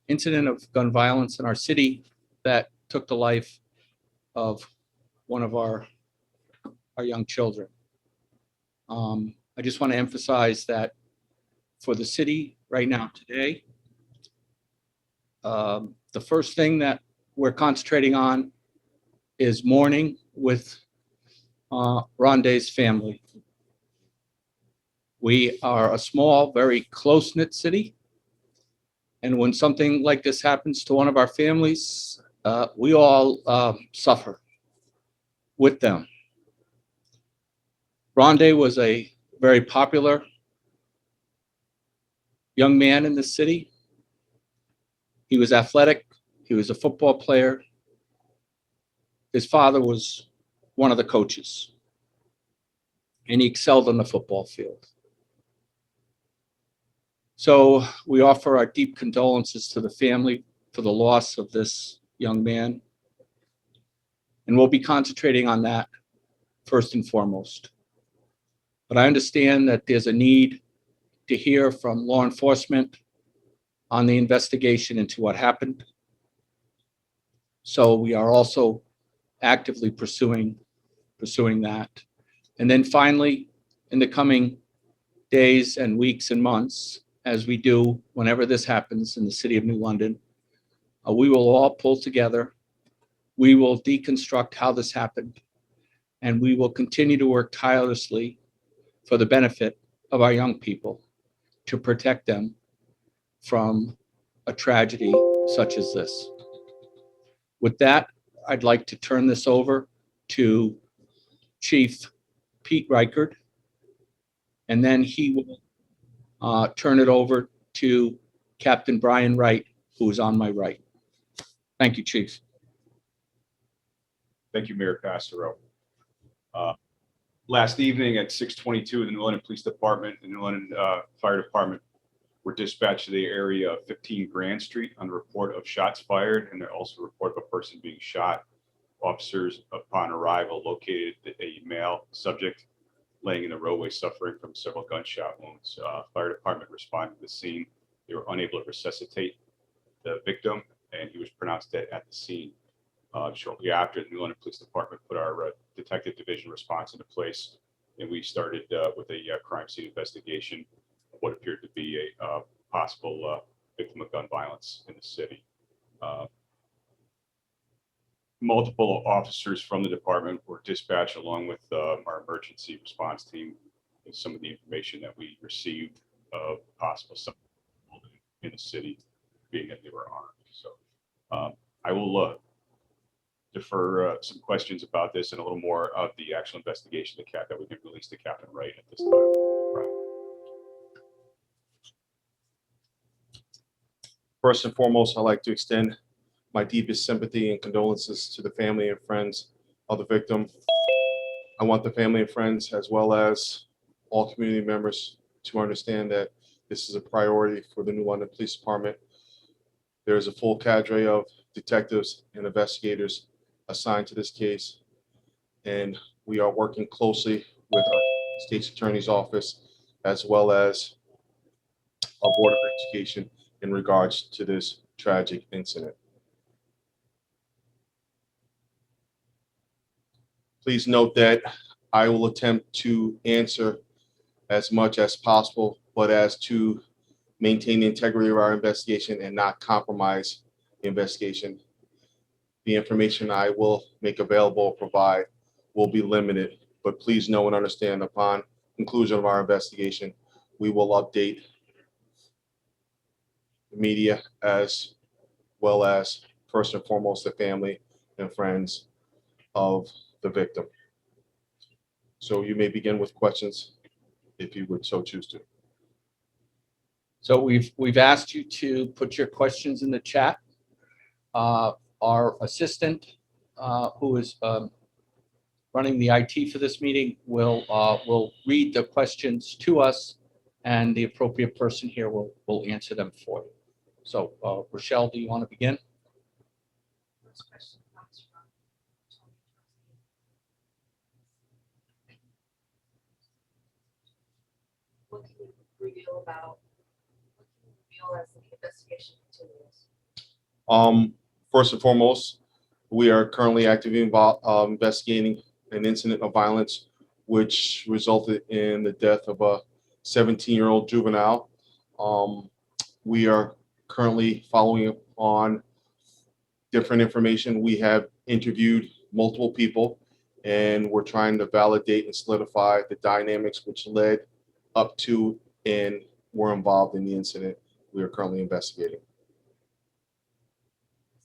incident of gun violence in our city that took the life of one of our young children. I just want to emphasize that for the city right now today, the first thing that we're concentrating on is mourning with Rondé's family. We are a small, very close-knit city. And when something like this happens to one of our families, we all suffer with them. Rondé was a very popular young man in the city. He was athletic. He was a football player. His father was one of the coaches, and he excelled on the football field. So we offer our deep condolences to the family for the loss of this young man. And we'll be concentrating on that first and foremost. But I understand that there's a need to hear from law enforcement on the investigation into what happened. So we are also actively pursuing that. And then finally, in the coming days and weeks and months, as we do whenever this happens in the city of New London, we will all pull together. We will deconstruct how this happened, and we will continue to work tirelessly for the benefit of our young people to protect them from a tragedy such as this. With that, I'd like to turn this over to Chief Pete Reichard, and then he will turn it over to Captain Brian Wright, who is on my right. Thank you, Chief. Thank you, Mayor Passero. Last evening at 6:22, the New London Police Department and New London Fire Department were dispatched to the area of 15 Grand Street on the report of shots fired, and also a report of a person being shot. Officers, upon arrival, located a male subject laying in the roadway suffering from several gunshot wounds. Fire department responded to the scene. They were unable to resuscitate the victim, and he was pronounced dead at the scene. Shortly after, the New London Police Department put our detective division response into place, and we started with a crime scene investigation of what appeared to be a possible victim of gun violence in the city. Multiple officers from the department were dispatched along with our emergency response team with some of the information that we received of possible in the city, being that they were armed. So I will defer some questions about this and a little more of the actual investigation that we can release to Captain Wright at this time. Right. First and foremost, I'd like to extend my deepest sympathy and condolences to the family and friends of the victim. I want the family and friends, as well as all community members, to understand that this is a priority for the New London Police Department. There is a full cadre of detectives and investigators assigned to this case, and we are working closely with our State's Attorney's Office, as well as our Board of Education in regards to this tragic incident. Please note that I will attempt to answer as much as possible, but as to maintain the integrity of our investigation and not compromise the investigation. The information I will make available or provide will be limited, but please know and understand upon conclusion of our investigation, we will update the media as well as first and foremost the family and friends of the victim. So you may begin with questions if you would so choose to. So we've asked you to put your questions in the chat. Our assistant, who is running the IT for this meeting, will read the questions to us, and the appropriate person here will answer them for you. So Rochelle, do you want to begin? First question comes from Tony Trustee. What can you reveal as the investigation continues? First and foremost, we are currently actively investigating an incident of violence which resulted in the death of a 17-year-old juvenile. We are currently following up on different information. We have interviewed multiple people, and we're trying to validate and solidify the dynamics which led up to and were involved in the incident we are currently investigating.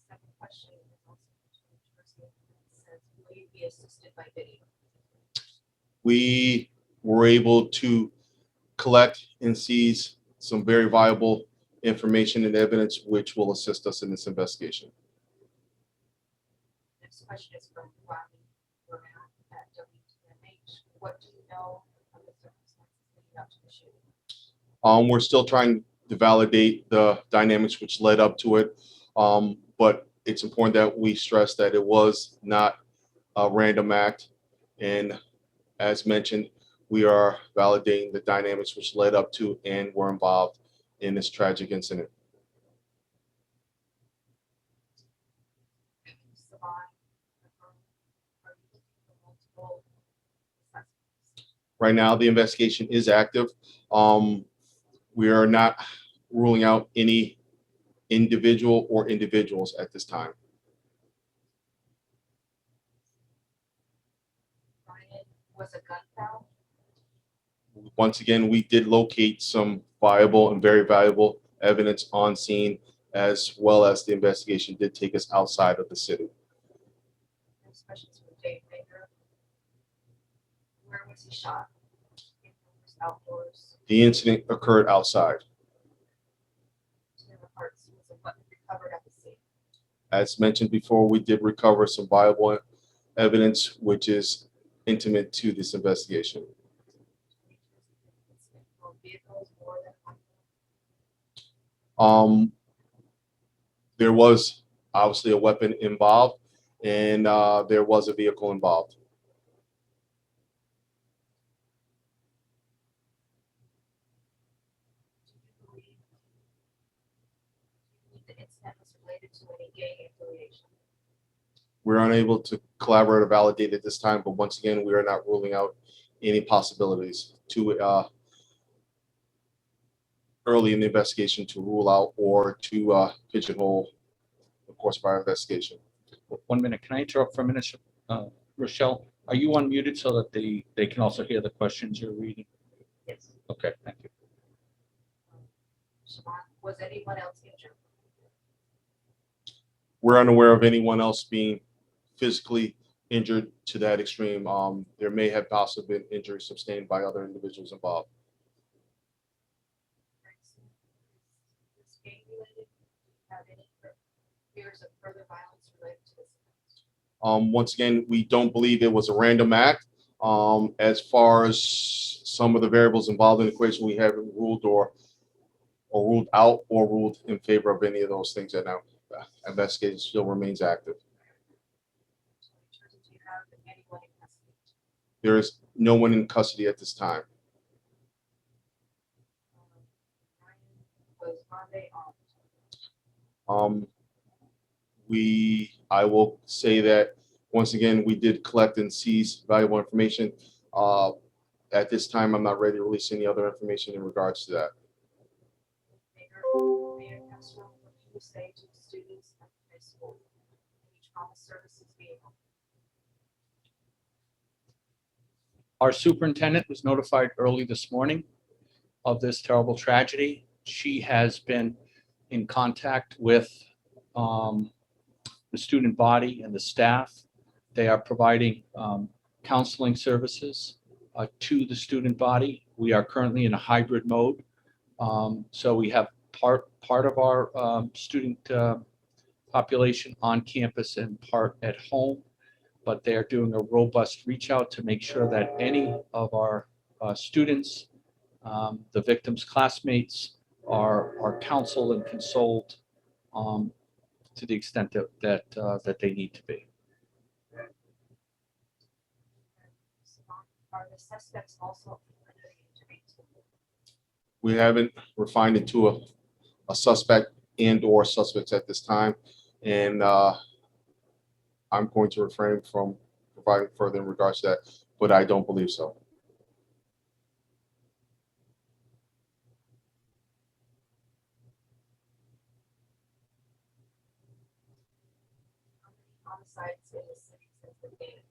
The second question is also from Jersey. It says, will you be assisted by video? We were able to collect and seize some very valuable information and evidence which will assist us in this investigation. Next question is from Rodney Brown at WTMH. What do you know of the circumstances leading up to the shooting? We're still trying to validate the dynamics which led up to it, but it's important that we stress that it was not a random act. And as mentioned, we are validating the dynamics which led up to and were involved in this tragic incident. Savon, are you looking for multiple suspects? Right now, the investigation is active. We are not ruling out any individual or individuals at this time. Ryan, was a gun found? Once again, we did locate some viable and very valuable evidence on scene, as well as the investigation did take us outside of the city. Next question is from Dave Baker. Where was he shot? Indoors, outdoors? The incident occurred outside. To the parts, was a weapon recovered at the scene? As mentioned before, we did recover some viable evidence, which is intimate to this investigation. Or vehicles more than one? There was obviously a weapon involved, and there was a vehicle involved. Do you believe the incident was related to any gang affiliation? We're unable to collaborate or validate at this time, but once again, we are not ruling out any possibilities to early in the investigation to rule out or to pigeonhole the course of our investigation. 1 minute. Can I interrupt for a minute? Rochelle, are you unmuted so that they can also hear the questions you're reading? Yes. Okay, thank you. Siobhan, was anyone else injured? We're unaware of anyone else being physically injured to that extreme. There may have possibly been injuries sustained by other individuals involved. Is gang related? Do you have any fears of further violence related to this event? Once again, we don't believe it was a random act. As far as some of the variables involved in the equation, we haven't ruled or ruled out or ruled in favor of any of those things. And now investigation still remains active. Do you have anyone in custody? There is no one in custody at this time. Ryan, was Monday armed? I will say that once again, we did collect and seize valuable information. At this time, I'm not ready to release any other information in regards to that. Mayor Castro, what do you say to the students at the high school? Any trauma services being offered? Our superintendent was notified early this morning of this terrible tragedy. She has been in contact with the student body and the staff. They are providing counseling services to the student body. We are currently in a hybrid mode. So we have part of our student population on campus and part at home, but they are doing a robust reach out to make sure that any of our students, the victims' classmates, are counseled and consoled to the extent that they need to be. Are the suspects also under the age of 18? We haven't refined it to a suspect and/or suspects at this time. And I'm going to refrain from providing further in regards to that, but I don't believe so. How many homicides in the city since the beginning?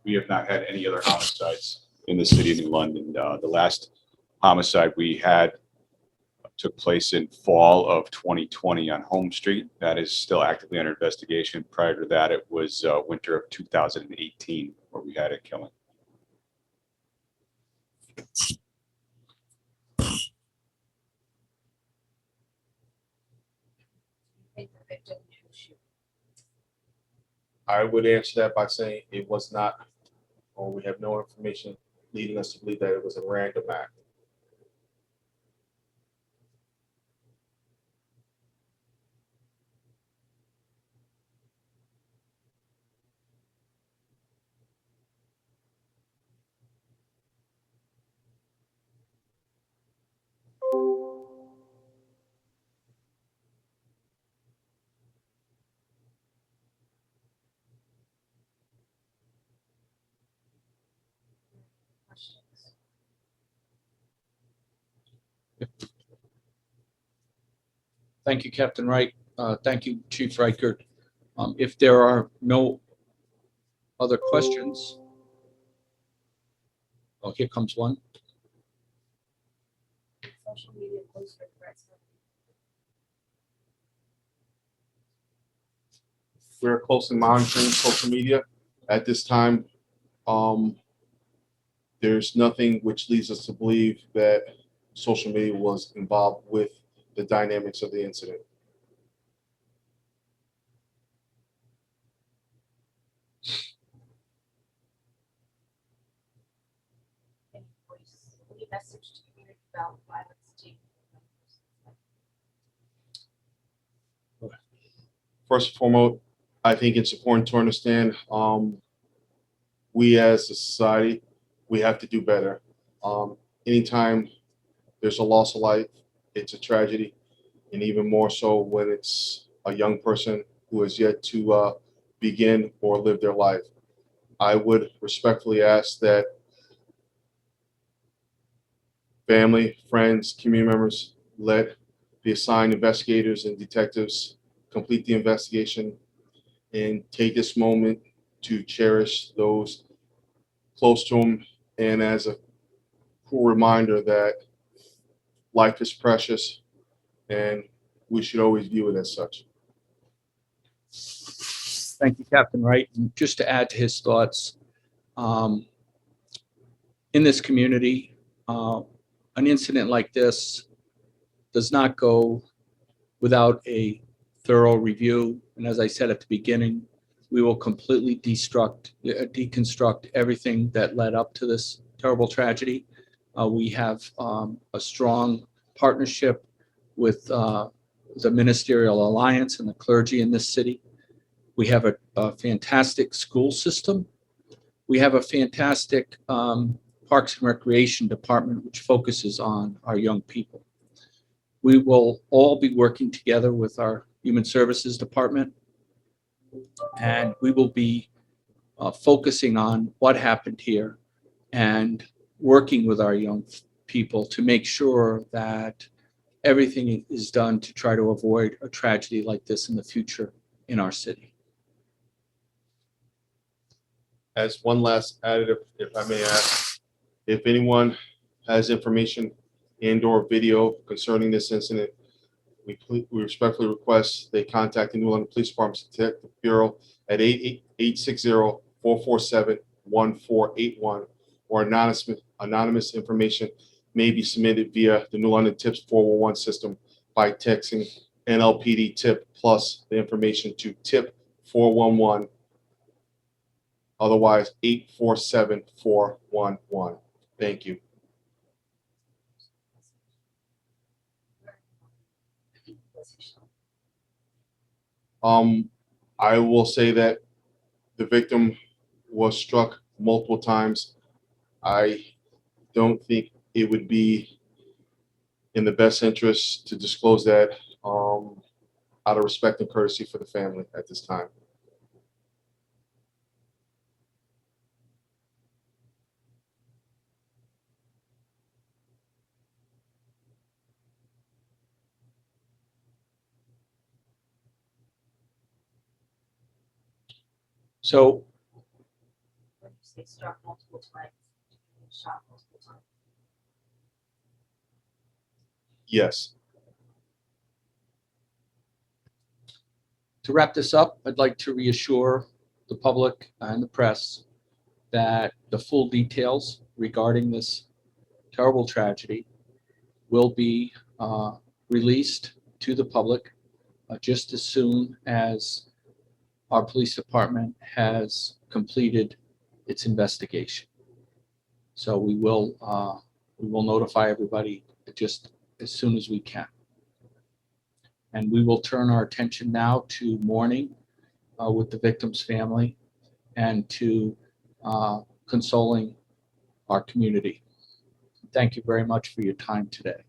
We have not had any other homicides in the city of New London. The last homicide we had took place in fall of 2020 on Home Street. That is still actively under investigation. Prior to that, it was winter of 2018 where we had a killing. I think the victim knew she. I would answer that by saying it was not, or we have no information leading us to believe that it was a random act. Questions? Thank you, Captain Wright. Thank you, Chief Reichert. If there are no other questions. Oh, here comes one. Social media posts for threats. We're closely monitoring social media. At this time, there's nothing which leads us to believe that social media was involved with the dynamics of the incident. Any voice, any message to community about violence to First and foremost, I think it's important to understand we as a society, we have to do better. Anytime there's a loss of life, it's a tragedy, and even more so when it's a young person who has yet to begin or live their life. I would respectfully ask that family, friends, community members let the assigned investigators and detectives complete the investigation and take this moment to cherish those close to them, and as a cool reminder that life is precious and we should always view it as such. Thank you, Captain Wright. And just to add to his thoughts, in this community, an incident like this does not go without a thorough review. And as I said at the beginning, we will completely deconstruct everything that led up to this terrible tragedy. We have a strong partnership with the Ministerial Alliance and the clergy in this city. We have a fantastic school system. We have a fantastic Parks and Recreation Department, which focuses on our young people. We will all be working together with our Human Services Department, and we will be focusing on what happened here and working with our young people to make sure that everything is done to try to avoid a tragedy like this in the future in our city. As one last additive, if I may ask, if anyone has information and/or video concerning this incident, we respectfully request they contact the New London Police Department Detective Bureau at 860-447-1481, or anonymous information may be submitted via the New London Tips 411 system by texting NLPD tip plus the information to tip 411, otherwise 847-411. Thank you. I will say that the victim was struck multiple times. I don't think it would be in the best interest to disclose that out of respect and courtesy for the family at this time. So When you say struck multiple times, shot multiple times. Yes. to wrap this up, I'd like to reassure the public and the press that the full details regarding this terrible tragedy will be released to the public just as soon as our police department has completed its investigation. So we will notify everybody just as soon as we can. And we will turn our attention now to mourning with the victim's family and to consoling our community. Thank you very much for your time today.